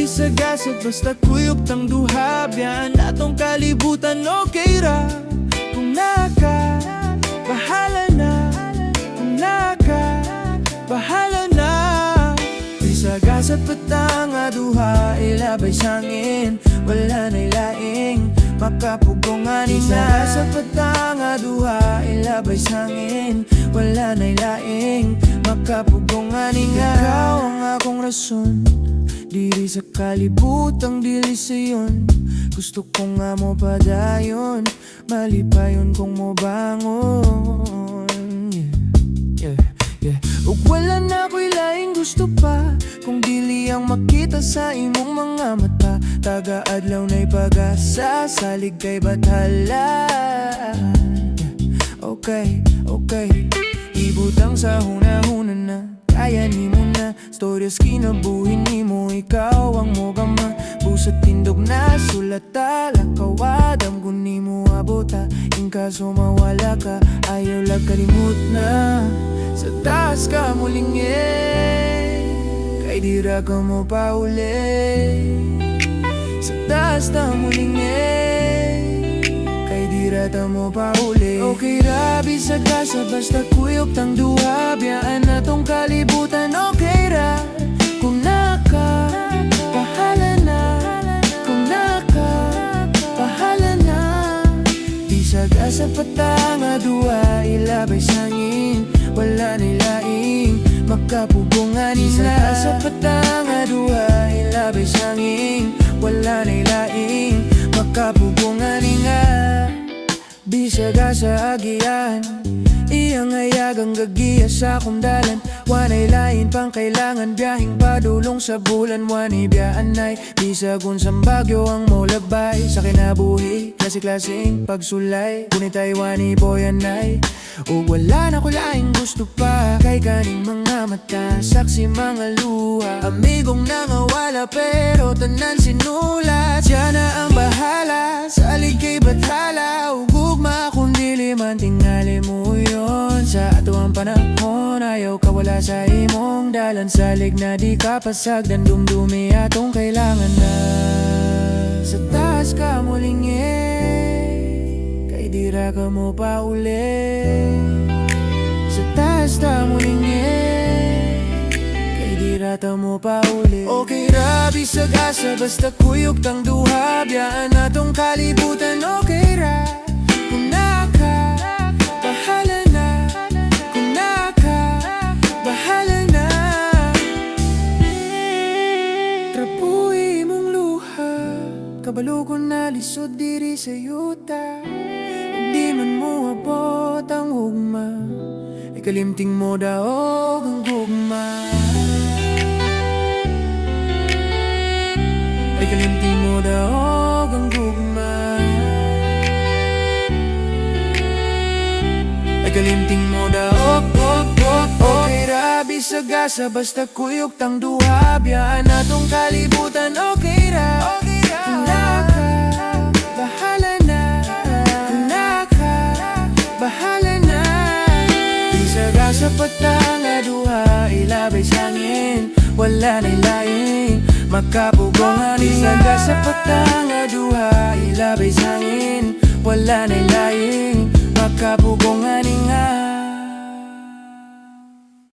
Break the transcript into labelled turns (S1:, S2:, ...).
S1: Bisag Asa basta kuyog tang duha, biyaan atong kalibutan okay ra. Kung naka, bahala na. Kung naka, bahala na. Bisag Asa patanga duha, ilabay sangin, wala na'y laing makapugonganin na. Bisag Asa patanga duha, ilabay sangin, wala na'y laing makapugonganin na. Ikaw ang akong rason, diri sa kalibutang dili sayon. Gusto ko nga mo padayon, malipayon kung mo bangon. Ug wala na ko'y laing gusto pa, kung dili ang makita sa imong mga mata. Taga-adlaw na'y pag-asa, salig kay bathala. Okay, ibutang sa hunahuna na, kaya ni mo na. Storyas kinabuhin ni mo, ikaw ang mogama. Busat tindog na sulata, lakawadam kung ni mo abota. In kaso mawala ka, ayaw lang kalimut na. Sa taas ka muling kay dira ka mo pauli. Sa taas ta muling kay dira ta mo pauli. Okay ra, Bisag Asa basta kuyog tang duha, biyaan na tong kalibutan okay ra. Kung naka, bahala na. Kung naka, bahala na. Bisag Asa patanga duha, ilabay sangin, wala na'y laing makapugonganin na. Bisag Asa patanga duha, ilabay sangin, wala na'y laing makapugonganin na. Bisag Asa agian, iyang hayagang gagiya sa kumdalan. Wanay lain pang kailangan, biyahing padulong sa bulan. Wanay biyaan ay bisag unsang bagyo ang molabay sa kinabuhi. Klase-klaseng pagsulay, kunit ay wanay boyanay. O wala na ko laing gusto pa, kay kaning mga mata, saksi mga luha. Amigong nangawala pero tanan sinulat. Siya na ang bahala, salig kay bathala. Ugugma kung dili man tingali mo yun. Sa atuang panahon, ayaw ka wala sa imong dalan. Salig na di ka pasagdan, dumdumi atong kailangan na. Sa taas ka muling kay dira ka mo pauli. Sa taas ta muling kay dira ta mo pauli. Okay ra, Bisag Asa basta kuyog tang duha, biyaan na tong kalibutan okay ra. Kung naka, bahala na. Kung naka, bahala na. Trapuhi mong luha, kabalo ko na lisod diri sa yuta. Di man mo abot ang hugma, ikalimting mo daog ang hugma. Ikalimting mo daog ang hugma. Ikalimting mo daog. Okay ra, Bisag Asa basta kuyog tang duha, biyaan na tong kalibutan okay ra. Kung naka, bahala na. Kung naka, bahala na. Bisag Asa patanga duha, ilabay sangin, wala na'y laing makapugonganin. Bisag Asa patanga duha, ilabay sangin, wala na'y laing makapugonganin nga.